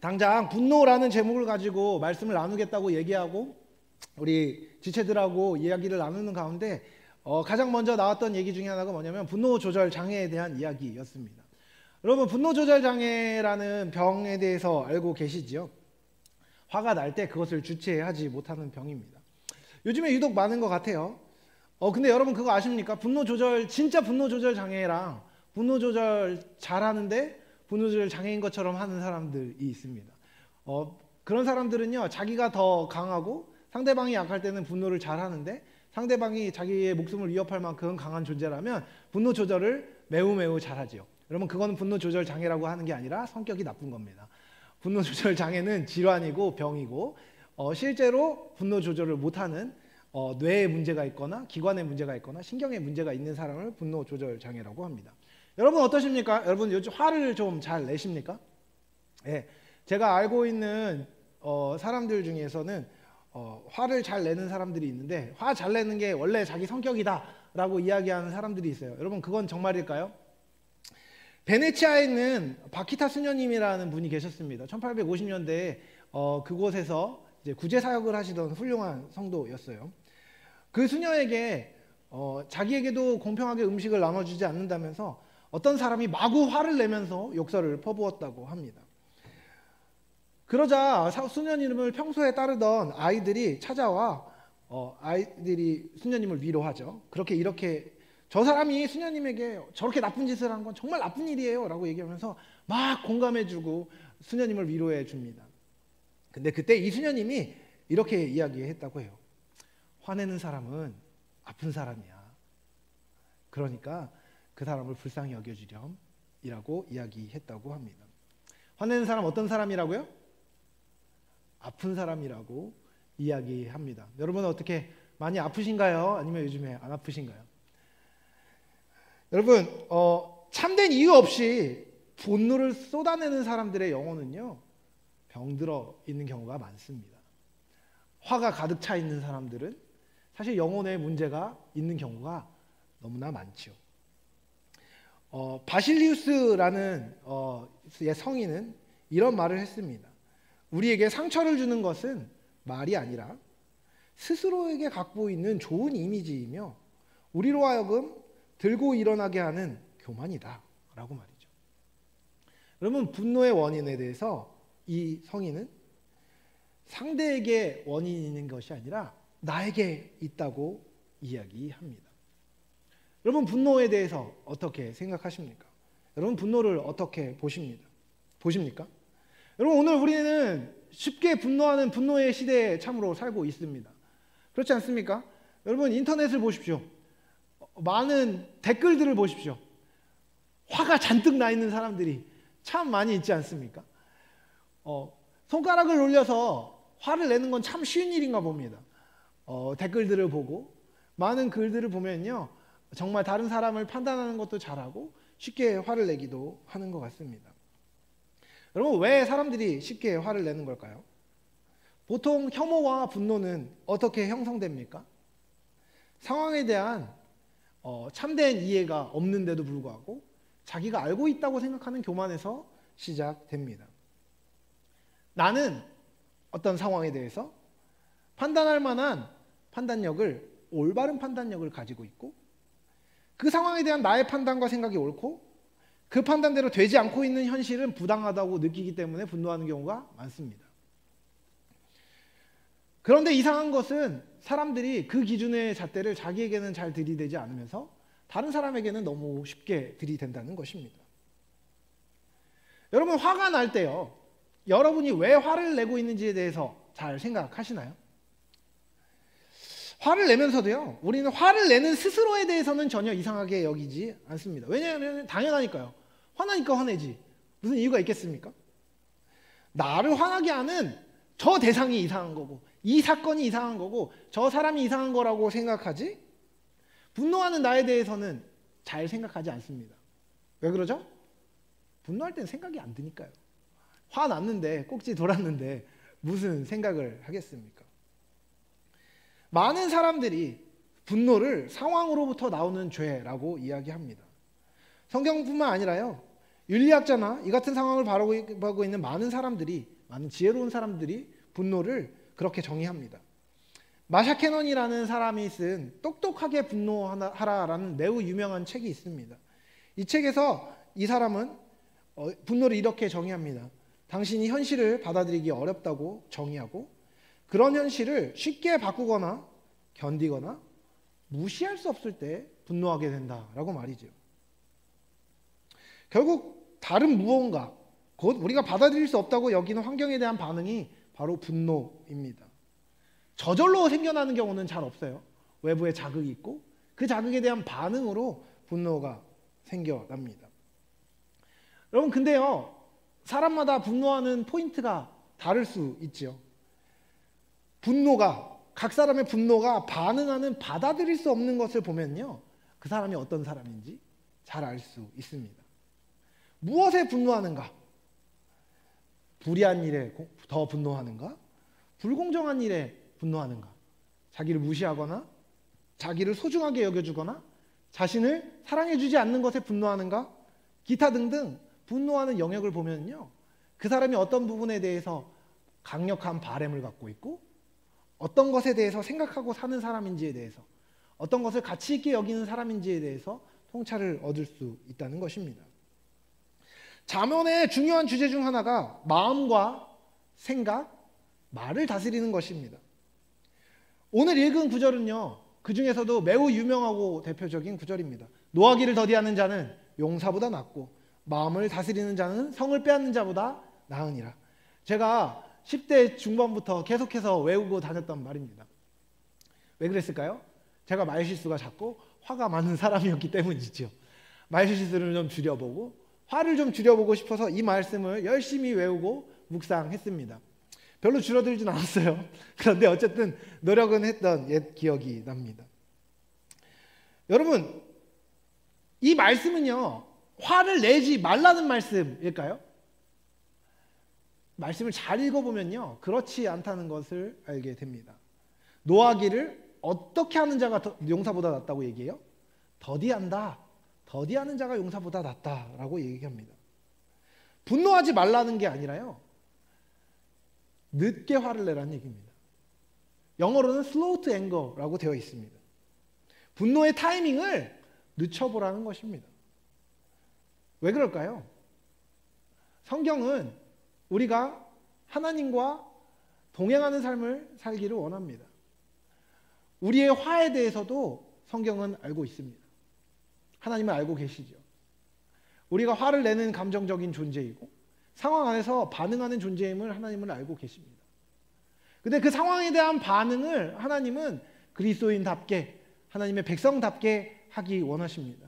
당장 분노라는 제목을 가지고 말씀을 나누겠다고 얘기하고 우리 지체들하고 이야기를 나누는 가운데 가장 먼저 나왔던 얘기 중에 하나가 뭐냐면 분노 조절 장애에 대한 이야기였습니다. 여러분, 분노 조절 장애라는 병에 대해서 알고 계시지요? 화가 날 때 그것을 주체하지 못하는 병입니다. 요즘에 유독 많은 것 같아요. 근데 여러분 그거 아십니까? 진짜 분노 조절 장애랑 분노 조절 잘하는데 분노 조절 장애인 것처럼 하는 사람들이 있습니다. 그런 사람들은요, 자기가 더 강하고 상대방이 약할 때는 분노를 잘하는데 상대방이 자기의 목숨을 위협할 만큼 강한 존재라면 분노 조절을 매우 잘하지요. 여러분, 그거는 분노 조절 장애라고 하는 게 아니라 성격이 나쁜 겁니다. 분노 조절 장애는 질환이고 병이고 실제로 분노 조절을 못하는 뇌에 문제가 있거나 기관에 문제가 있거나 신경에 문제가 있는 사람을 분노 조절 장애라고 합니다. 여러분 어떠십니까? 여러분 요즘 화를 좀 잘 내십니까? 예, 제가 알고 있는 사람들 중에서는 화를 잘 내는 사람들이 있는데 화 잘 내는 게 원래 자기 성격이다 라고 이야기하는 사람들이 있어요. 여러분 그건 정말일까요? 베네치아에 있는 바키타 수녀님이라는 분이 계셨습니다. 1850년대에 그곳에서 이제 구제 사역을 하시던 훌륭한 성도였어요. 그 수녀에게 자기에게도 공평하게 음식을 나눠주지 않는다면서 어떤 사람이 마구 화를 내면서 욕설을 퍼부었다고 합니다. 그러자 수녀님을 평소에 따르던 아이들이 찾아와 아이들이 수녀님을 위로하죠. 이렇게 저 사람이 수녀님에게 저렇게 나쁜 짓을 한 건 정말 나쁜 일이에요 라고 얘기하면서 막 공감해주고 수녀님을 위로해 줍니다. 근데 그때 이 수녀님이 이렇게 이야기했다고 해요. 화내는 사람은 아픈 사람이야. 그러니까 그 사람을 불쌍히 여겨주렴 이라고 이야기했다고 합니다. 화내는 사람 어떤 사람이라고요? 아픈 사람이라고 이야기합니다. 여러분은 어떻게 많이 아프신가요? 아니면 요즘에 안 아프신가요? 여러분 참된 이유 없이 분노를 쏟아내는 사람들의 영혼은요 병들어 있는 경우가 많습니다. 화가 가득 차 있는 사람들은 사실 영혼에 문제가 있는 경우가 너무나 많죠. 바실리우스라는 성인은 이런 말을 했습니다. 우리에게 상처를 주는 것은 말이 아니라 스스로에게 갖고 있는 좋은 이미지이며 우리로 하여금 들고 일어나게 하는 교만이다 라고 말이죠. 여러분, 분노의 원인에 대해서 이 성인은 상대에게 원인이 있는 것이 아니라 나에게 있다고 이야기합니다. 여러분, 분노에 대해서 어떻게 생각하십니까? 여러분, 분노를 어떻게 보십니까? 여러분, 오늘 우리는 쉽게 분노하는 분노의 시대에 참으로 살고 있습니다. 그렇지 않습니까? 여러분, 인터넷을 보십시오. 많은 댓글들을 보십시오. 화가 잔뜩 나 있는 사람들이 참 많이 있지 않습니까? 손가락을 올려서 화를 내는 건 참 쉬운 일인가 봅니다. 댓글들을 보고 많은 글들을 보면요 정말 다른 사람을 판단하는 것도 잘하고 쉽게 화를 내기도 하는 것 같습니다. 여러분, 왜 사람들이 쉽게 화를 내는 걸까요? 보통 혐오와 분노는 어떻게 형성됩니까? 상황에 대한 참된 이해가 없는데도 불구하고 자기가 알고 있다고 생각하는 교만에서 시작됩니다. 나는 어떤 상황에 대해서 판단할 만한 올바른 판단력을 가지고 있고 그 상황에 대한 나의 판단과 생각이 옳고 그 판단대로 되지 않고 있는 현실은 부당하다고 느끼기 때문에 분노하는 경우가 많습니다. 그런데 이상한 것은 사람들이 그 기준의 잣대를 자기에게는 잘 들이대지 않으면서 다른 사람에게는 너무 쉽게 들이댄다는 것입니다. 여러분, 화가 날 때요 여러분이 왜 화를 내고 있는지에 대해서 잘 생각하시나요? 화를 내면서도요 우리는 화를 내는 스스로에 대해서는 전혀 이상하게 여기지 않습니다. 왜냐하면 당연하니까요. 화나니까 화내지 무슨 이유가 있겠습니까? 나를 화나게 하는 저 대상이 이상한 거고 이 사건이 이상한 거고 저 사람이 이상한 거라고 생각하지 분노하는 나에 대해서는 잘 생각하지 않습니다. 왜 그러죠? 분노할 땐 생각이 안 드니까요. 화났는데 꼭지 돌았는데 무슨 생각을 하겠습니까? 많은 사람들이 분노를 상황으로부터 나오는 죄라고 이야기합니다. 성경뿐만 아니라요 윤리학자나 이 같은 상황을 바라보고 있는 많은 사람들이, 많은 지혜로운 사람들이 분노를 그렇게 정의합니다. 마샤 캐논이라는 사람이 쓴 똑똑하게 분노하라라는 매우 유명한 책이 있습니다. 이 책에서 이 사람은 분노를 이렇게 정의합니다. 당신이 현실을 받아들이기 어렵다고 정의하고, 그런 현실을 쉽게 바꾸거나 견디거나 무시할 수 없을 때 분노하게 된다라고 말이죠. 결국 다른 무언가, 곧 우리가 받아들일 수 없다고 여기는 환경에 대한 반응이 바로 분노입니다. 저절로 생겨나는 경우는 잘 없어요. 외부에 자극이 있고 그 자극에 대한 반응으로 분노가 생겨납니다. 여러분, 근데요, 사람마다 분노하는 포인트가 다를 수 있죠. 각 사람의 분노가 반응하는, 받아들일 수 없는 것을 보면요, 그 사람이 어떤 사람인지 잘 알 수 있습니다. 무엇에 분노하는가? 불의한 일에 더 분노하는가? 불공정한 일에 분노하는가? 자기를 무시하거나 자기를 소중하게 여겨주거나 자신을 사랑해주지 않는 것에 분노하는가? 기타 등등 분노하는 영역을 보면요, 그 사람이 어떤 부분에 대해서 강력한 바램을 갖고 있고 어떤 것에 대해서 생각하고 사는 사람인지에 대해서, 어떤 것을 가치 있게 여기는 사람인지에 대해서 통찰을 얻을 수 있다는 것입니다. 잠언의 중요한 주제 중 하나가 마음과 생각, 말을 다스리는 것입니다. 오늘 읽은 구절은요, 그 중에서도 매우 유명하고 대표적인 구절입니다. 노하기를 더디하는 자는 용사보다 낫고 마음을 다스리는 자는 성을 빼앗는 자보다 나으니라. 제가 10대 중반부터 계속해서 외우고 다녔던 말입니다. 왜 그랬을까요? 제가 말실수가 작고 화가 많은 사람이었기 때문이죠. 말실수를 좀 줄여보고 화를 좀 줄여보고 싶어서 이 말씀을 열심히 외우고 묵상했습니다. 별로 줄어들진 않았어요. 그런데 어쨌든 노력은 했던 옛 기억이 납니다. 여러분, 이 말씀은요, 화를 내지 말라는 말씀일까요? 말씀을 잘 읽어보면요, 그렇지 않다는 것을 알게 됩니다. 노하기를 어떻게 하는 자가 용사보다 낫다고 얘기해요? 더디하는 자가 용사보다 낫다라고 얘기합니다. 분노하지 말라는 게 아니라요, 늦게 화를 내라는 얘기입니다. 영어로는 slow to anger라고 되어 있습니다. 분노의 타이밍을 늦춰보라는 것입니다. 왜 그럴까요? 성경은 우리가 하나님과 동행하는 삶을 살기를 원합니다. 우리의 화에 대해서도 성경은 알고 있습니다. 하나님은 알고 계시죠. 우리가 화를 내는 감정적인 존재이고 상황 안에서 반응하는 존재임을 하나님은 알고 계십니다. 근데 그 상황에 대한 반응을 하나님은 그리스도인답게, 하나님의 백성답게 하기 원하십니다.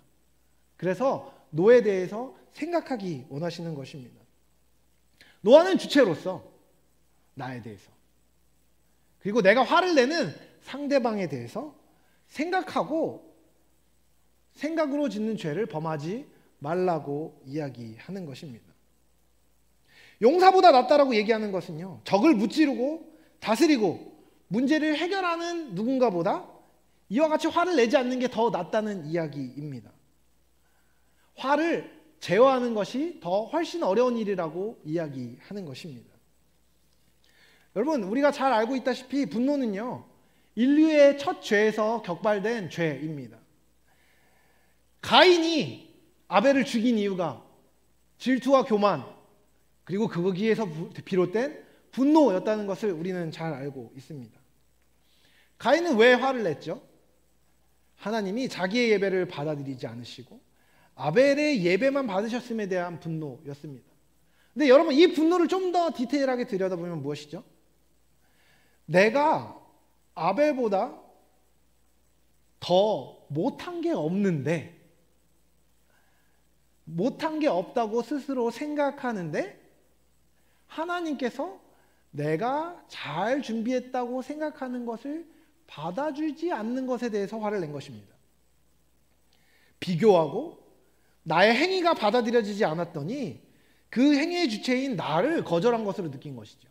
그래서 노에 대해서 생각하기 원하시는 것입니다. 노하는 주체로서 나에 대해서, 그리고 내가 화를 내는 상대방에 대해서 생각하고 생각으로 짓는 죄를 범하지 말라고 이야기하는 것입니다. 용사보다 낫다라고 얘기하는 것은요, 적을 무찌르고 다스리고 문제를 해결하는 누군가보다 이와 같이 화를 내지 않는 게 더 낫다는 이야기입니다. 화를 제어하는 것이 훨씬 어려운 일이라고 이야기하는 것입니다. 여러분, 우리가 잘 알고 있다시피 분노는요, 인류의 첫 죄에서 격발된 죄입니다. 가인이 아벨을 죽인 이유가 질투와 교만, 그리고 거기에서 비롯된 분노였다는 것을 우리는 잘 알고 있습니다. 가인은 왜 화를 냈죠? 하나님이 자기의 예배를 받아들이지 않으시고 아벨의 예배만 받으셨음에 대한 분노였습니다. 근데 여러분, 이 분노를 좀 더 디테일하게 들여다보면 무엇이죠? 내가 아벨보다 더 못한 게 없는데, 못한 게 없다고 스스로 생각하는데 하나님께서 내가 잘 준비했다고 생각하는 것을 받아주지 않는 것에 대해서 화를 낸 것입니다. 비교하고 나의 행위가 받아들여지지 않았더니 그 행위의 주체인 나를 거절한 것으로 느낀 것이죠.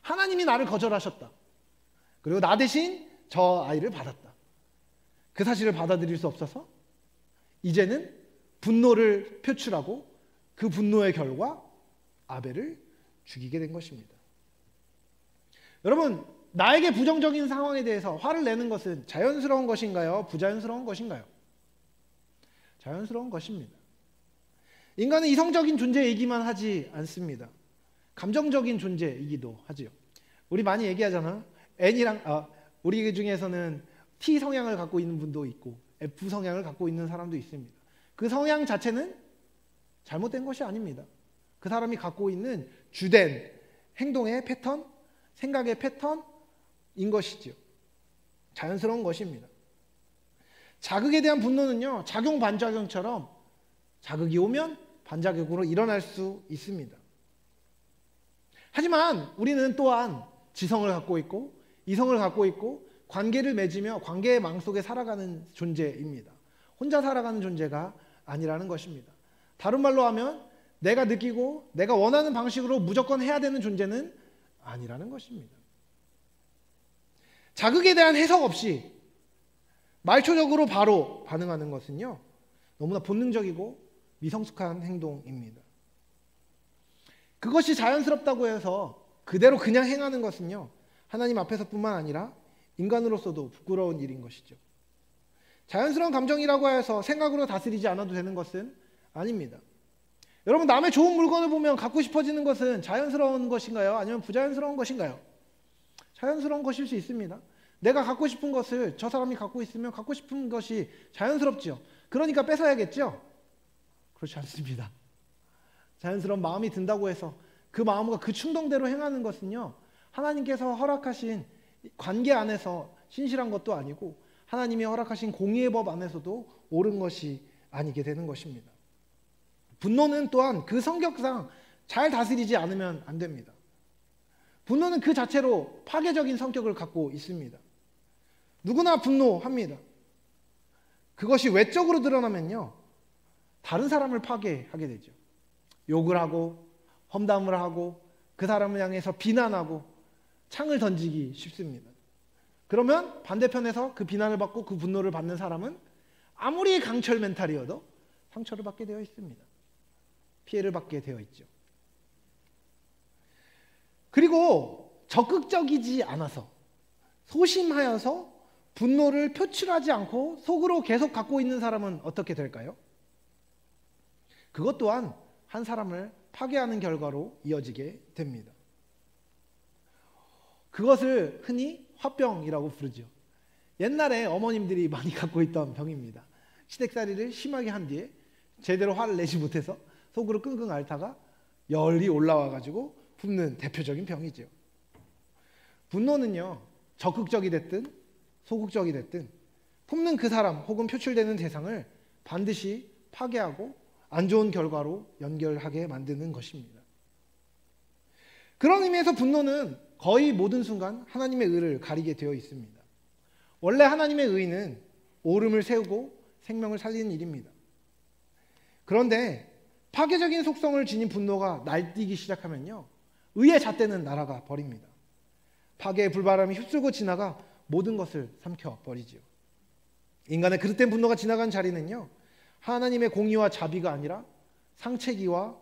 하나님이 나를 거절하셨다. 그리고 나 대신 저 아이를 받았다. 그 사실을 받아들일 수 없어서 이제는 분노를 표출하고 그 분노의 결과 아벨을 죽이게 된 것입니다. 여러분, 나에게 부정적인 상황에 대해서 화를 내는 것은 자연스러운 것인가요? 부자연스러운 것인가요? 자연스러운 것입니다. 인간은 이성적인 존재이기만 하지 않습니다. 감정적인 존재이기도 하지요. 우리 많이 얘기하잖아. 우리 중에서는 T 성향을 갖고 있는 분도 있고 F 성향을 갖고 있는 사람도 있습니다. 그 성향 자체는 잘못된 것이 아닙니다. 그 사람이 갖고 있는 주된 행동의 패턴, 생각의 패턴인 것이죠. 자연스러운 것입니다. 자극에 대한 분노는요, 작용 반작용처럼 자극이 오면 반작용으로 일어날 수 있습니다. 하지만 우리는 또한 지성을 갖고 있고 이성을 갖고 있고 관계를 맺으며 관계의 망 속에 살아가는 존재입니다. 혼자 살아가는 존재가 아니라는 것입니다. 다른 말로 하면 내가 느끼고 내가 원하는 방식으로 무조건 해야 되는 존재는 아니라는 것입니다. 자극에 대한 해석 없이 말초적으로 바로 반응하는 것은요, 너무나 본능적이고 미성숙한 행동입니다. 그것이 자연스럽다고 해서 그대로 그냥 행하는 것은요, 하나님 앞에서뿐만 아니라 인간으로서도 부끄러운 일인 것이죠. 자연스러운 감정이라고 해서 생각으로 다스리지 않아도 되는 것은 아닙니다. 여러분, 남의 좋은 물건을 보면 갖고 싶어지는 것은 자연스러운 것인가요? 아니면 부자연스러운 것인가요? 자연스러운 것일 수 있습니다. 내가 갖고 싶은 것을 저 사람이 갖고 있으면 갖고 싶은 것이 자연스럽죠. 그러니까 뺏어야겠죠? 그렇지 않습니다. 자연스러운 마음이 든다고 해서 그 마음과 그 충동대로 행하는 것은요, 하나님께서 허락하신 관계 안에서 신실한 것도 아니고 하나님이 허락하신 공의의 법 안에서도 옳은 것이 아니게 되는 것입니다. 분노는 또한 그 성격상 잘 다스리지 않으면 안 됩니다. 분노는 그 자체로 파괴적인 성격을 갖고 있습니다. 누구나 분노합니다. 그것이 외적으로 드러나면요, 다른 사람을 파괴하게 되죠. 욕을 하고 험담을 하고 그 사람을 향해서 비난하고 창을 던지기 쉽습니다. 그러면 반대편에서 그 비난을 받고 그 분노를 받는 사람은 아무리 강철 멘탈이어도 상처를 받게 되어 있습니다. 피해를 받게 되어 있죠. 그리고 적극적이지 않아서 소심하여서 분노를 표출하지 않고 속으로 계속 갖고 있는 사람은 어떻게 될까요? 그것 또한 한 사람을 파괴하는 결과로 이어지게 됩니다. 그것을 흔히 화병이라고 부르죠. 옛날에 어머님들이 많이 갖고 있던 병입니다. 시댁살이를 심하게 한 뒤에 제대로 화를 내지 못해서 속으로 끙끙 앓다가 열이 올라와 가지고 붓는 대표적인 병이죠. 분노는요, 적극적이 됐든 소극적이 됐든 품는 그 사람 혹은 표출되는 대상을 반드시 파괴하고 안 좋은 결과로 연결하게 만드는 것입니다. 그런 의미에서 분노는 거의 모든 순간 하나님의 의를 가리게 되어 있습니다. 원래 하나님의 의는 옳음을 세우고 생명을 살리는 일입니다. 그런데 파괴적인 속성을 지닌 분노가 날뛰기 시작하면요, 의의 잣대는 날아가 버립니다. 파괴의 불바람이 휩쓸고 지나가 모든 것을 삼켜버리지요. 인간의 그릇된 분노가 지나간 자리는요, 하나님의 공의와 자비가 아니라 상체기와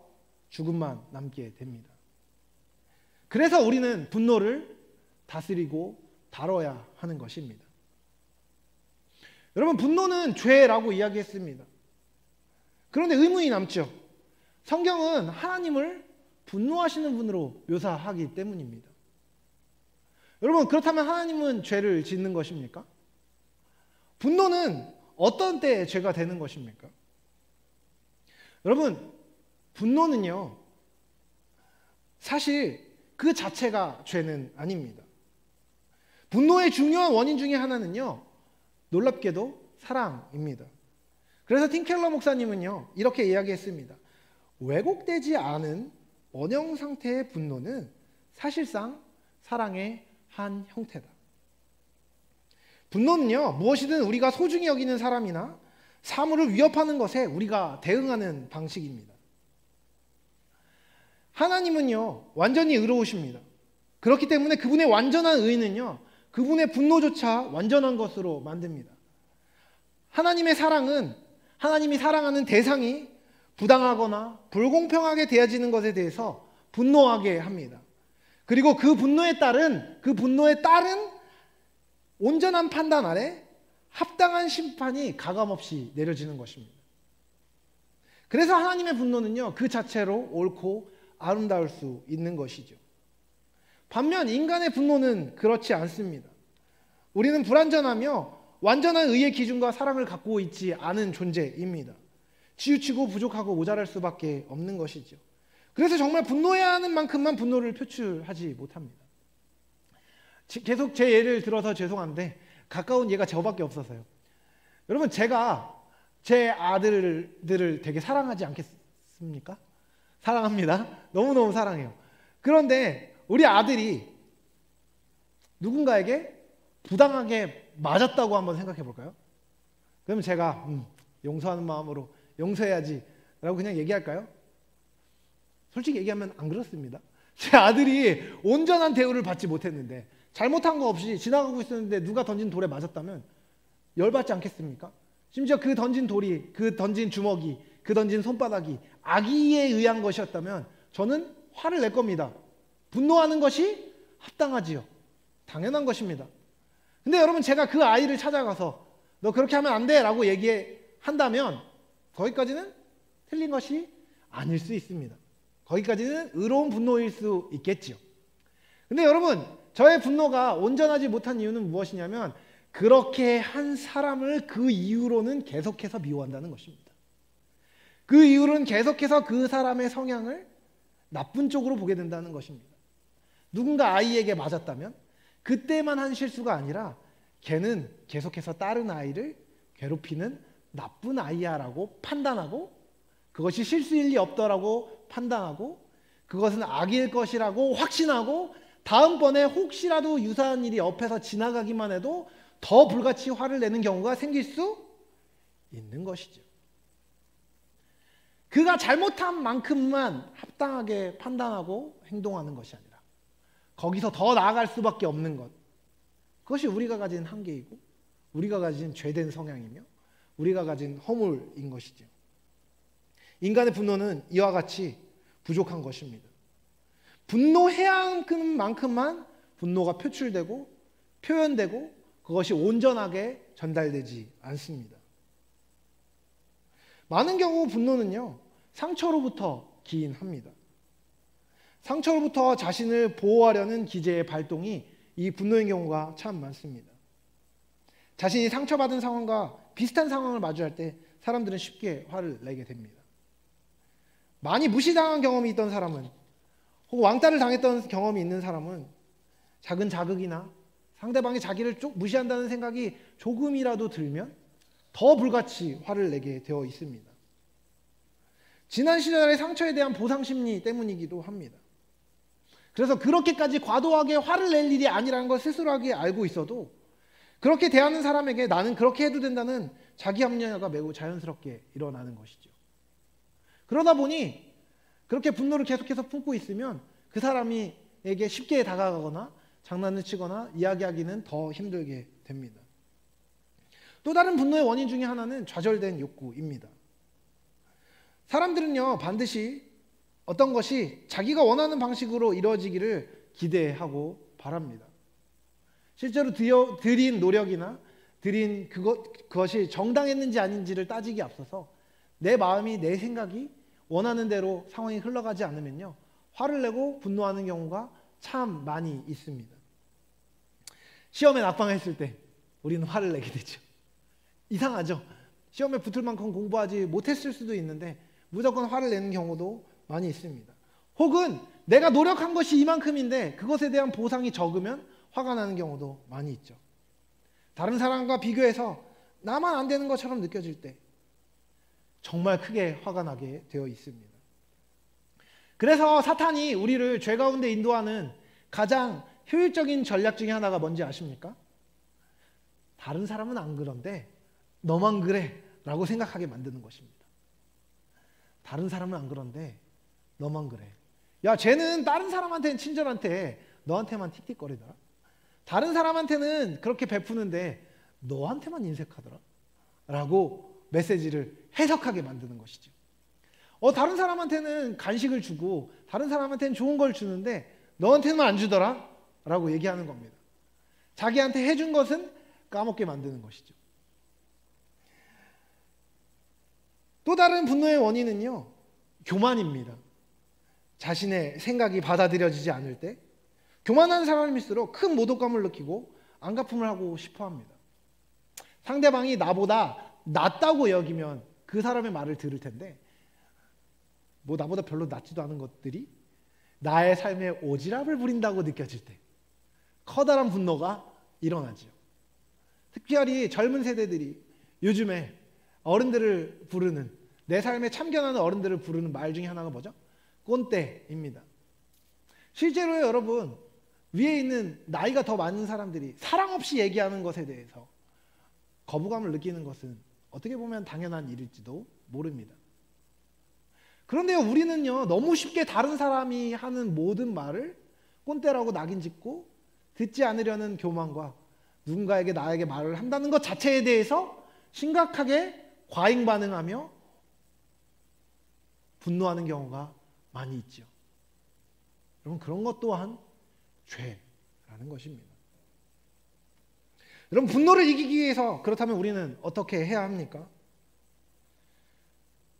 죽음만 남게 됩니다. 그래서 우리는 분노를 다스리고 다뤄야 하는 것입니다. 여러분, 분노는 죄라고 이야기했습니다. 그런데 의문이 남죠. 성경은 하나님을 분노하시는 분으로 묘사하기 때문입니다. 여러분, 그렇다면 하나님은 죄를 짓는 것입니까? 분노는 어떤 때에 죄가 되는 것입니까? 여러분, 분노는요, 사실 그 자체가 죄는 아닙니다. 분노의 중요한 원인 중에 하나는요, 놀랍게도 사랑입니다. 그래서 팀켈러 목사님은요, 이렇게 이야기했습니다. 왜곡되지 않은 원형 상태의 분노는 사실상 사랑의 한 형태다. 분노는요, 무엇이든 우리가 소중히 여기는 사람이나 사물을 위협하는 것에 우리가 대응하는 방식입니다. 하나님은요, 완전히 의로우십니다. 그렇기 때문에 그분의 완전한 의는요, 그분의 분노조차 완전한 것으로 만듭니다. 하나님의 사랑은 하나님이 사랑하는 대상이 부당하거나 불공평하게 대해지는 것에 대해서 분노하게 합니다. 그리고 그 분노에 따른 온전한 판단 아래 합당한 심판이 가감없이 내려지는 것입니다. 그래서 하나님의 분노는요, 그 자체로 옳고 아름다울 수 있는 것이죠. 반면 인간의 분노는 그렇지 않습니다. 우리는 불완전하며 완전한 의의 기준과 사랑을 갖고 있지 않은 존재입니다. 치우치고 부족하고 모자랄 수밖에 없는 것이죠. 그래서 정말 분노해야 하는 만큼만 분노를 표출하지 못합니다. 계속 제 예를 들어서 죄송한데 가까운 예가 저밖에 없어서요. 여러분, 제가 제 아들들을 되게 사랑하지 않겠습니까? 사랑합니다. 너무너무 사랑해요. 그런데 우리 아들이 누군가에게 부당하게 맞았다고 한번 생각해 볼까요? 그러면 제가 용서하는 마음으로 용서해야지 라고 그냥 얘기할까요? 솔직히 얘기하면 안 그렇습니다. 제 아들이 온전한 대우를 받지 못했는데, 잘못한 거 없이 지나가고 있었는데 누가 던진 돌에 맞았다면 열받지 않겠습니까? 심지어 그 던진 돌이, 그 던진 주먹이, 그 던진 손바닥이 악의에 의한 것이었다면 저는 화를 낼 겁니다. 분노하는 것이 합당하지요. 당연한 것입니다. 근데 여러분, 제가 그 아이를 찾아가서 너 그렇게 하면 안 돼 라고 얘기한다면 거기까지는 틀린 것이 아닐 수 있습니다. 거기까지는 의로운 분노일 수 있겠지요. 근데 여러분, 저의 분노가 온전하지 못한 이유는 무엇이냐면 그렇게 한 사람을 그 이후로는 계속해서 미워한다는 것입니다. 그 이후로는 계속해서 그 사람의 성향을 나쁜 쪽으로 보게 된다는 것입니다. 누군가 아이에게 맞았다면 그때만 한 실수가 아니라 걔는 계속해서 다른 아이를 괴롭히는 나쁜 아이야 라고 판단하고, 그것이 실수일 리 없더라고 판단하고, 그것은 악일 것이라고 확신하고, 다음번에 혹시라도 유사한 일이 옆에서 지나가기만 해도 더 불같이 화를 내는 경우가 생길 수 있는 것이죠. 그가 잘못한 만큼만 합당하게 판단하고 행동하는 것이 아니라 거기서 더 나아갈 수밖에 없는 것, 그것이 우리가 가진 한계이고 우리가 가진 죄된 성향이며 우리가 가진 허물인 것이죠. 인간의 분노는 이와 같이 부족한 것입니다. 분노해야 하는 만큼만 분노가 표출되고 표현되고 그것이 온전하게 전달되지 않습니다. 많은 경우 분노는요, 상처로부터 기인합니다. 상처로부터 자신을 보호하려는 기제의 발동이 이 분노인 경우가 참 많습니다. 자신이 상처받은 상황과 비슷한 상황을 마주할 때 사람들은 쉽게 화를 내게 됩니다. 많이 무시당한 경험이 있던 사람은, 혹은 왕따를 당했던 경험이 있는 사람은 작은 자극이나 상대방이 자기를 무시한다는 생각이 조금이라도 들면 더 불같이 화를 내게 되어 있습니다. 지난 시절의 상처에 대한 보상 심리 때문이기도 합니다. 그래서 그렇게까지 과도하게 화를 낼 일이 아니라는 걸 스스로하게 알고 있어도 그렇게 대하는 사람에게 나는 그렇게 해도 된다는 자기 합리화가 매우 자연스럽게 일어나는 것이죠. 그러다 보니 그렇게 분노를 계속해서 품고 있으면 그 사람에게 쉽게 다가가거나 장난을 치거나 이야기하기는 더 힘들게 됩니다. 또 다른 분노의 원인 중에 하나는 좌절된 욕구입니다. 사람들은요, 반드시 어떤 것이 자기가 원하는 방식으로 이루어지기를 기대하고 바랍니다. 실제로 들인 노력이나 들인 그것이 정당했는지 아닌지를 따지기 앞서서 내 마음이, 내 생각이 원하는 대로 상황이 흘러가지 않으면요, 화를 내고 분노하는 경우가 참 많이 있습니다. 시험에 낙방했을 때 우리는 화를 내게 되죠. 이상하죠? 시험에 붙을 만큼 공부하지 못했을 수도 있는데 무조건 화를 내는 경우도 많이 있습니다. 혹은 내가 노력한 것이 이만큼인데 그것에 대한 보상이 적으면 화가 나는 경우도 많이 있죠. 다른 사람과 비교해서 나만 안 되는 것처럼 느껴질 때 정말 크게 화가 나게 되어 있습니다. 그래서 사탄이 우리를 죄 가운데 인도하는 가장 효율적인 전략 중에 하나가 뭔지 아십니까? 다른 사람은 안 그런데 너만 그래 라고 생각하게 만드는 것입니다. 다른 사람은 안 그런데 너만 그래. 야, 쟤는 다른 사람한테는 친절한데 너한테만 틱틱거리더라. 다른 사람한테는 그렇게 베푸는데 너한테만 인색하더라 라고 메시지를 해석하게 만드는 것이죠. 다른 사람한테는 간식을 주고 다른 사람한테는 좋은 걸 주는데 너한테는 안 주더라 라고 얘기하는 겁니다. 자기한테 해준 것은 까먹게 만드는 것이죠. 또 다른 분노의 원인은요, 교만입니다. 자신의 생각이 받아들여지지 않을 때 교만한 사람일수록 큰 모독감을 느끼고 안갚음을 하고 싶어 합니다. 상대방이 나보다 낫다고 여기면 그 사람의 말을 들을 텐데 뭐 나보다 별로 낫지도 않은 것들이 나의 삶에 오지랖을 부린다고 느껴질 때 커다란 분노가 일어나죠. 특별히 젊은 세대들이 요즘에 어른들을 부르는, 내 삶에 참견하는 어른들을 부르는 말 중에 하나가 뭐죠? 꼰대입니다. 실제로 여러분, 위에 있는 나이가 더 많은 사람들이 사랑 없이 얘기하는 것에 대해서 거부감을 느끼는 것은 어떻게 보면 당연한 일일지도 모릅니다. 그런데요, 우리는요, 너무 쉽게 다른 사람이 하는 모든 말을 꼰대라고 낙인 짓고 듣지 않으려는 교만과 누군가에게 나에게 말을 한다는 것 자체에 대해서 심각하게 과잉 반응하며 분노하는 경우가 많이 있죠. 여러분, 그런 것 또한 죄라는 것입니다. 여러분, 분노를 이기기 위해서 그렇다면 우리는 어떻게 해야 합니까?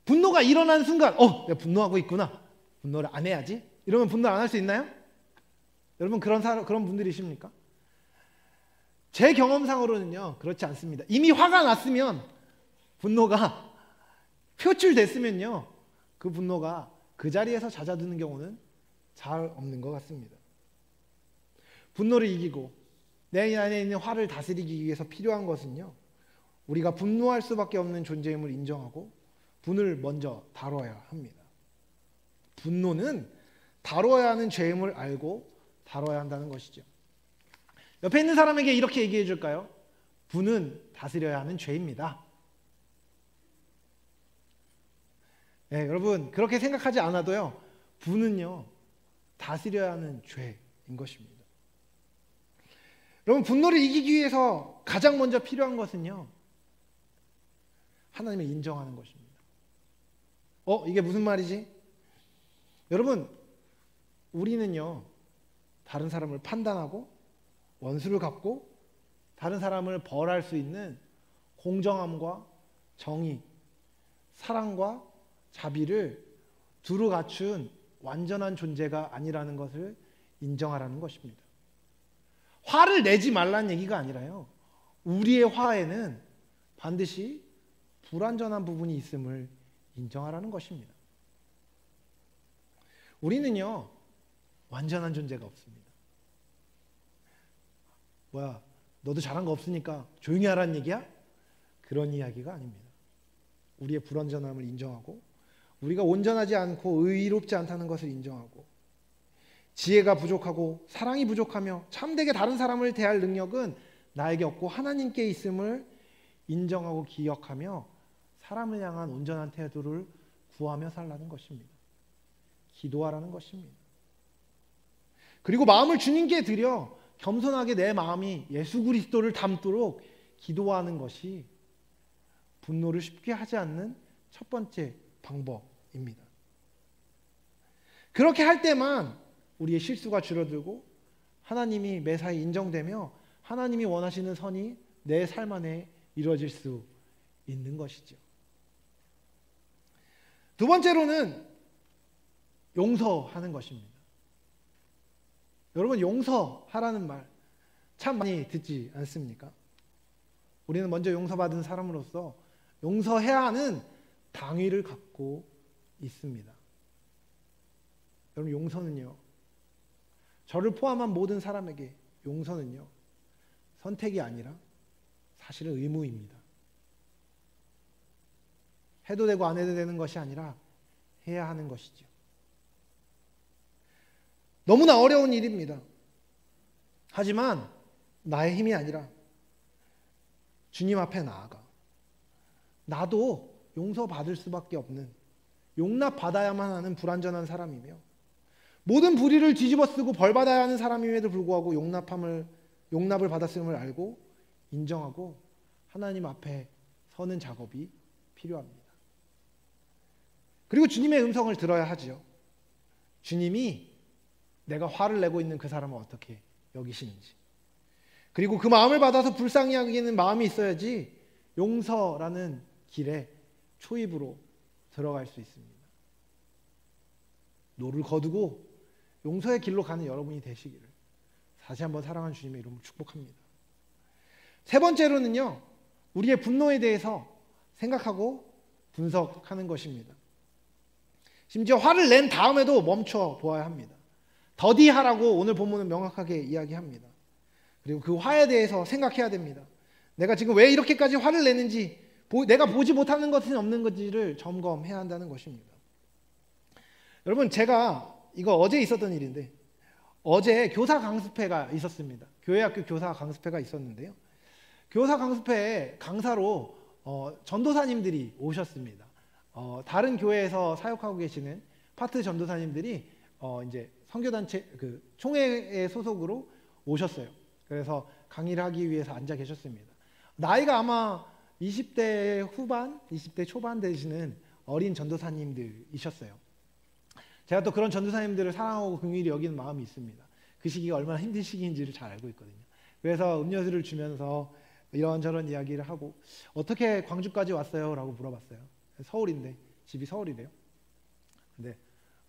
분노가 일어난 순간 내가 분노하고 있구나, 분노를 안 해야지, 이러면 분노를 안 할 수 있나요? 여러분, 그런 분들이십니까? 제 경험상으로는요, 그렇지 않습니다. 이미 화가 났으면, 분노가 표출됐으면요, 그 분노가 그 자리에서 잦아드는 경우는 잘 없는 것 같습니다. 분노를 이기고 내 안에 있는 화를 다스리기 위해서 필요한 것은요, 우리가 분노할 수밖에 없는 존재임을 인정하고 분을 먼저 다뤄야 합니다. 분노는 다뤄야 하는 죄임을 알고 다뤄야 한다는 것이죠. 옆에 있는 사람에게 이렇게 얘기해 줄까요? 분은 다스려야 하는 죄입니다. 네, 여러분, 그렇게 생각하지 않아도요, 분은요, 다스려야 하는 죄인 것입니다. 여러분, 분노를 이기기 위해서 가장 먼저 필요한 것은요, 하나님을 인정하는 것입니다. 이게 무슨 말이지? 여러분, 우리는요, 다른 사람을 판단하고 원수를 갚고 다른 사람을 벌할 수 있는 공정함과 정의, 사랑과 자비를 두루 갖춘 완전한 존재가 아니라는 것을 인정하라는 것입니다. 화를 내지 말라는 얘기가 아니라요, 우리의 화에는 반드시 불완전한 부분이 있음을 인정하라는 것입니다. 우리는요, 완전한 존재가 없습니다. 뭐야, 너도 잘한 거 없으니까 조용히 하라는 얘기야? 그런 이야기가 아닙니다. 우리의 불완전함을 인정하고 우리가 온전하지 않고 의롭지 않다는 것을 인정하고 지혜가 부족하고 사랑이 부족하며 참되게 다른 사람을 대할 능력은 나에게 없고 하나님께 있음을 인정하고 기억하며 사람을 향한 온전한 태도를 구하며 살라는 것입니다. 기도하라는 것입니다. 그리고 마음을 주님께 드려 겸손하게 내 마음이 예수 그리스도를 닮도록 기도하는 것이 분노를 쉽게 하지 않는 첫 번째 방법입니다. 그렇게 할 때만 우리의 실수가 줄어들고 하나님이 매사에 인정되며 하나님이 원하시는 선이 내 삶 안에 이루어질 수 있는 것이죠. 두 번째로는 용서하는 것입니다. 여러분, 용서하라는 말 참 많이 듣지 않습니까? 우리는 먼저 용서받은 사람으로서 용서해야 하는 당위를 갖고 있습니다. 여러분, 용서는요, 저를 포함한 모든 사람에게 용서는요, 선택이 아니라 사실은 의무입니다. 해도 되고 안 해도 되는 것이 아니라 해야 하는 것이죠. 너무나 어려운 일입니다. 하지만 나의 힘이 아니라 주님 앞에 나아가 나도 용서받을 수밖에 없는, 용납받아야만 하는 불완전한 사람이며 모든 불의를 뒤집어쓰고 벌받아야 하는 사람임에도 불구하고 용납을 받았음을 알고 인정하고 하나님 앞에 서는 작업이 필요합니다. 그리고 주님의 음성을 들어야 하지요. 주님이 내가 화를 내고 있는 그 사람을 어떻게 여기시는지. 그리고 그 마음을 받아서 불쌍히 여기는 마음이 있어야지 용서라는 길에 초입으로 들어갈 수 있습니다. 노를 거두고 용서의 길로 가는 여러분이 되시기를 다시 한번 사랑하는 주님의 이름으로 축복합니다. 세 번째로는요, 우리의 분노에 대해서 생각하고 분석하는 것입니다. 심지어 화를 낸 다음에도 멈춰 보아야 합니다. 더디하라고 오늘 본문은 명확하게 이야기합니다. 그리고 그 화에 대해서 생각해야 됩니다. 내가 지금 왜 이렇게까지 화를 내는지, 내가 보지 못하는 것은 없는 건지를 점검해야 한다는 것입니다. 여러분, 제가 이거 어제 있었던 일인데, 어제 교사 강습회가 있었습니다. 교회학교 교사 강습회가 있었는데요. 교사 강습회에 강사로 전도사님들이 오셨습니다. 다른 교회에서 사역하고 계시는 파트 전도사님들이 이제 선교단체 그 총회의 소속으로 오셨어요. 그래서 강의를 하기 위해서 앉아 계셨습니다. 나이가 아마 20대 후반, 20대 초반 되시는 어린 전도사님들이셨어요. 제가 또 그런 전도사님들을 사랑하고 긍휼히 여기는 마음이 있습니다. 그 시기가 얼마나 힘든 시기인지를 잘 알고 있거든요. 그래서 음료수를 주면서 이런저런 이야기를 하고 어떻게 광주까지 왔어요? 라고 물어봤어요. 서울인데, 집이 서울이래요. 근데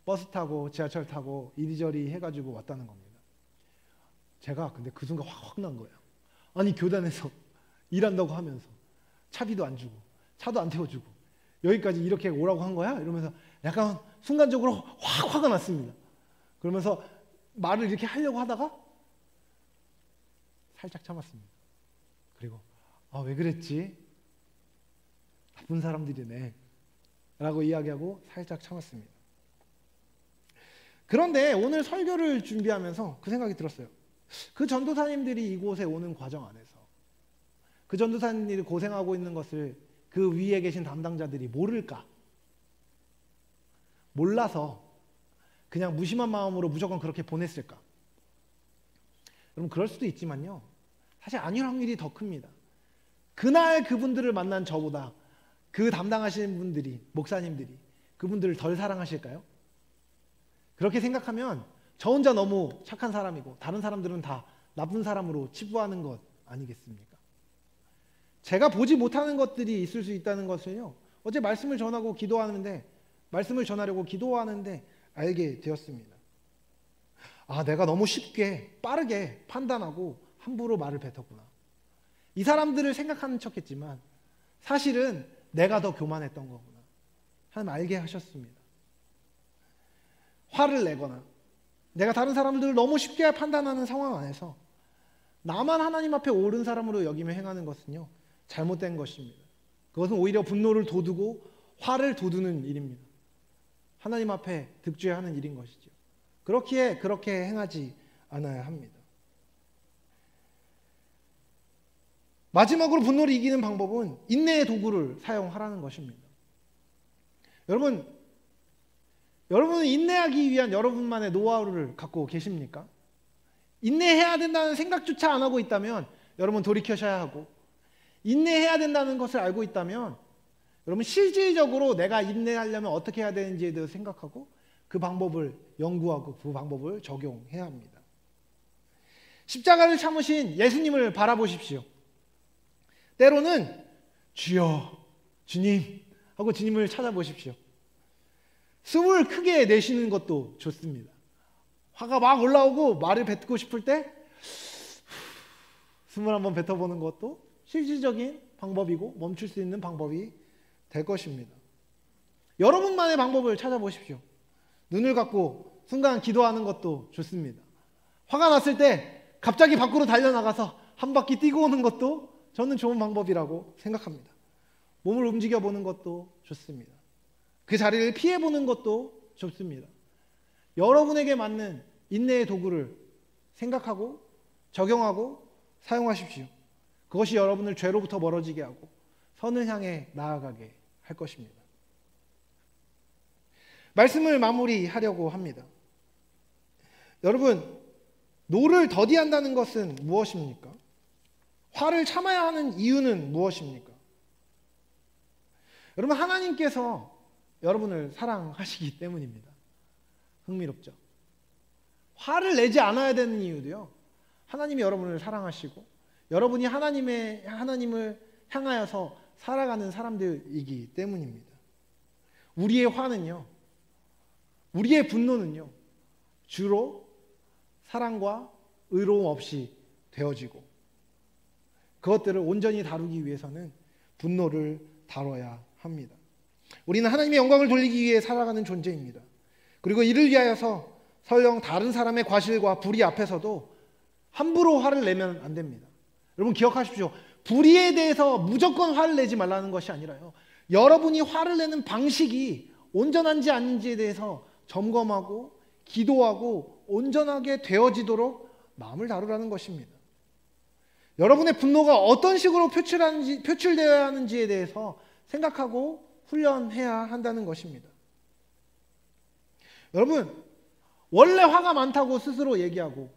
버스 타고 지하철 타고 이리저리 해가지고 왔다는 겁니다. 제가 근데 그 순간 확 난 거예요. 아니, 교단에서 일한다고 하면서 차비도 안 주고 차도 안 태워주고 여기까지 이렇게 오라고 한 거야? 이러면서 약간 순간적으로 확 화가 났습니다. 그러면서 말을 이렇게 하려고 하다가 살짝 참았습니다. 그리고 왜 그랬지? 나쁜 사람들이네 라고 이야기하고 살짝 참았습니다. 그런데 오늘 설교를 준비하면서 그 생각이 들었어요. 그 전도사님들이 이곳에 오는 과정 안에서 그 전도사님들이 고생하고 있는 것을 그 위에 계신 담당자들이 모를까? 몰라서 그냥 무심한 마음으로 무조건 그렇게 보냈을까? 여러분, 그럴 수도 있지만요, 사실 아닐 확률이 더 큽니다. 그날 그분들을 만난 저보다 그 담당하시는 분들이, 목사님들이 그분들을 덜 사랑하실까요? 그렇게 생각하면 저 혼자 너무 착한 사람이고 다른 사람들은 다 나쁜 사람으로 치부하는 것 아니겠습니까? 제가 보지 못하는 것들이 있을 수 있다는 것을요, 어제 말씀을 전하고 기도하는데, 말씀을 전하려고 기도하는데 알게 되었습니다. 내가 너무 쉽게 빠르게 판단하고 함부로 말을 뱉었구나. 이 사람들을 생각하는 척했지만 사실은 내가 더 교만했던 거구나. 하나님 알게 하셨습니다. 화를 내거나 내가 다른 사람들을 너무 쉽게 판단하는 상황 안에서 나만 하나님 앞에 옳은 사람으로 여기며 행하는 것은요, 잘못된 것입니다. 그것은 오히려 분노를 돋우고 화를 돋우는 일입니다. 하나님 앞에 득죄하는 일인 것이죠. 그렇게 행하지 않아야 합니다. 마지막으로 분노를 이기는 방법은 인내의 도구를 사용하라는 것입니다. 여러분은 인내하기 위한 여러분만의 노하우를 갖고 계십니까? 인내해야 된다는 생각조차 안 하고 있다면 여러분 돌이켜셔야 하고, 인내해야 된다는 것을 알고 있다면 여러분 실질적으로 내가 인내하려면 어떻게 해야 되는지에 대해서 생각하고 그 방법을 연구하고 그 방법을 적용해야 합니다. 십자가를 참으신 예수님을 바라보십시오. 때로는 주여, 주님 하고 주님을 찾아보십시오. 숨을 크게 내쉬는 것도 좋습니다. 화가 막 올라오고 말을 뱉고 싶을 때 숨을 한번 뱉어보는 것도 실질적인 방법이고 멈출 수 있는 방법이 될 것입니다. 여러분만의 방법을 찾아보십시오. 눈을 감고 순간 기도하는 것도 좋습니다. 화가 났을 때 갑자기 밖으로 달려나가서 한 바퀴 뛰고 오는 것도 저는 좋은 방법이라고 생각합니다. 몸을 움직여보는 것도 좋습니다. 그 자리를 피해보는 것도 좋습니다. 여러분에게 맞는 인내의 도구를 생각하고 적용하고 사용하십시오. 그것이 여러분을 죄로부터 멀어지게 하고 선을 향해 나아가게 할 것입니다. 말씀을 마무리하려고 합니다. 여러분, 노를 더디한다는 것은 무엇입니까? 화를 참아야 하는 이유는 무엇입니까? 여러분, 하나님께서 여러분을 사랑하시기 때문입니다. 흥미롭죠? 화를 내지 않아야 되는 이유도요, 하나님이 여러분을 사랑하시고 여러분이 하나님을 향하여서 살아가는 사람들이기 때문입니다. 우리의 화는요, 우리의 분노는요, 주로 사랑과 의로움 없이 되어지고, 그것들을 온전히 다루기 위해서는 분노를 다뤄야 합니다. 우리는 하나님의 영광을 돌리기 위해 살아가는 존재입니다. 그리고 이를 위하여서 설령 다른 사람의 과실과 불의 앞에서도 함부로 화를 내면 안 됩니다. 여러분 기억하십시오. 불의에 대해서 무조건 화를 내지 말라는 것이 아니라요, 여러분이 화를 내는 방식이 온전한지 아닌지에 대해서 점검하고 기도하고 온전하게 되어지도록 마음을 다루라는 것입니다. 여러분의 분노가 어떤 식으로 표출되어야 하는지에 대해서 생각하고 훈련해야 한다는 것입니다. 여러분, 원래 화가 많다고 스스로 얘기하고,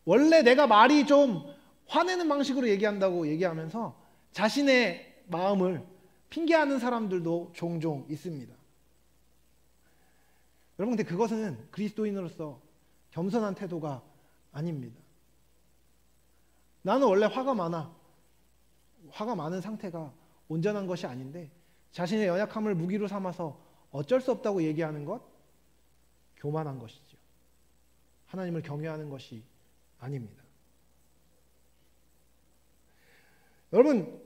원래 내가 말이 좀 화내는 방식으로 얘기한다고 얘기하면서 자신의 마음을 핑계하는 사람들도 종종 있습니다. 여러분, 근데 그것은 그리스도인으로서 겸손한 태도가 아닙니다. 나는 원래 화가 많은 상태가 온전한 것이 아닌데 자신의 연약함을 무기로 삼아서 어쩔 수 없다고 얘기하는 것, 교만한 것이죠. 하나님을 경외하는 것이 아닙니다. 여러분,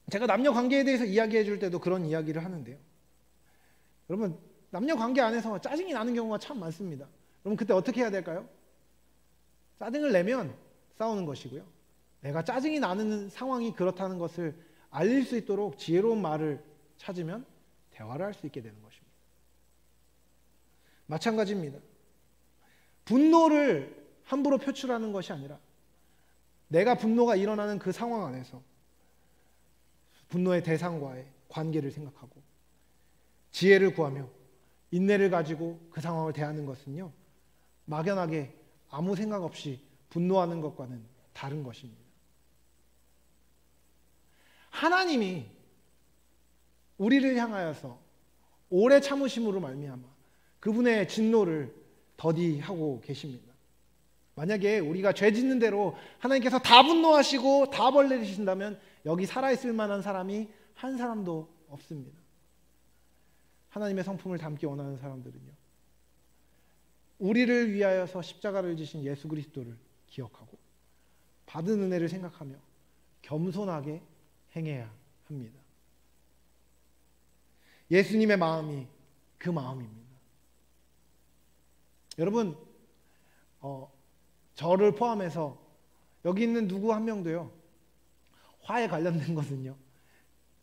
제가 남녀 관계에 대해서 이야기해 줄 때도 그런 이야기를 하는데요, 여러분, 남녀 관계 안에서 짜증이 나는 경우가 참 많습니다. 여러분, 그때 어떻게 해야 될까요? 짜증을 내면 싸우는 것이고요, 내가 짜증이 나는 상황이 그렇다는 것을 알릴 수 있도록 지혜로운 말을 찾으면 대화를 할 수 있게 되는 것입니다. 마찬가지입니다. 분노를 함부로 표출하는 것이 아니라 내가 분노가 일어나는 그 상황 안에서 분노의 대상과의 관계를 생각하고 지혜를 구하며 인내를 가지고 그 상황을 대하는 것은요, 막연하게 아무 생각 없이 분노하는 것과는 다른 것입니다. 하나님이 우리를 향하여서 오래 참으심으로 말미암아 그분의 진노를 더디하고 계십니다. 만약에 우리가 죄 짓는 대로 하나님께서 다 분노하시고 다 벌 내리신다면 여기 살아있을 만한 사람이 한 사람도 없습니다. 하나님의 성품을 담기 원하는 사람들은요, 우리를 위하여서 십자가를 지신 예수 그리스도를 기억하고 받은 은혜를 생각하며 겸손하게 행해야 합니다. 예수님의 마음이 그 마음입니다. 여러분, 저를 포함해서 여기 있는 누구 한 명도요, 화에 관련된 것은요,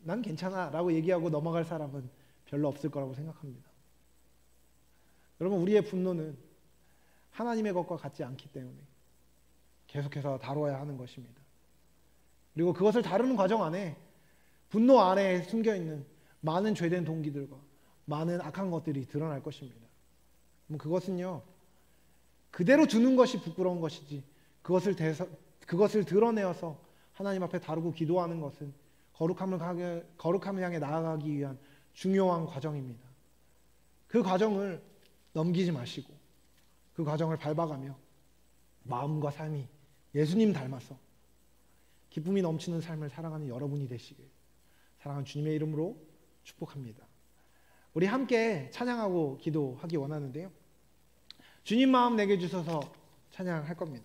난 괜찮아 라고 얘기하고 넘어갈 사람은 별로 없을 거라고 생각합니다. 여러분, 우리의 분노는 하나님의 것과 같지 않기 때문에 계속해서 다뤄야 하는 것입니다. 그리고 그것을 다루는 과정 안에 분노 안에 숨겨있는 많은 죄된 동기들과 많은 악한 것들이 드러날 것입니다. 그것은요, 그대로 두는 것이 부끄러운 것이지 그것을 드러내어서 하나님 앞에 다루고 기도하는 것은 거룩함을 향해 나아가기 위한 중요한 과정입니다. 그 과정을 넘기지 마시고 그 과정을 밟아가며 마음과 삶이 예수님 닮아서 기쁨이 넘치는 삶을 살아가는 여러분이 되시길 사랑하는 주님의 이름으로 축복합니다. 우리 함께 찬양하고 기도하기 원하는데요, 주님 마음 내게 주셔서 찬양할 겁니다.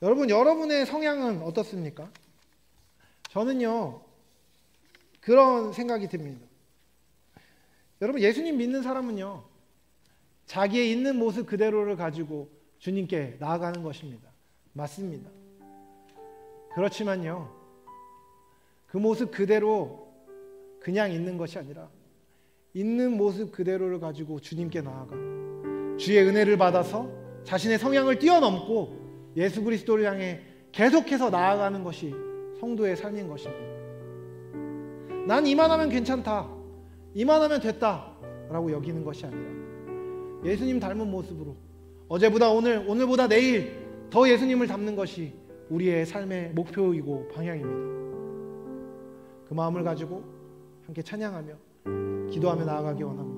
여러분, 여러분의 성향은 어떻습니까? 저는요, 그런 생각이 듭니다. 여러분, 예수님 믿는 사람은요, 자기의 있는 모습 그대로를 가지고 주님께 나아가는 것입니다. 맞습니다. 그렇지만요, 그 모습 그대로 그냥 있는 것이 아니라 있는 모습 그대로를 가지고 주님께 나아가 주의 은혜를 받아서 자신의 성향을 뛰어넘고 예수 그리스도를 향해 계속해서 나아가는 것이 성도의 삶인 것입니다. 난 이만하면 괜찮다, 이만하면 됐다 라고 여기는 것이 아니라 예수님 닮은 모습으로 어제보다 오늘보다 내일 더 예수님을 닮는 것이 우리의 삶의 목표이고 방향입니다. 그 마음을 가지고 함께 찬양하며 기도하며 나아가기 원합니다.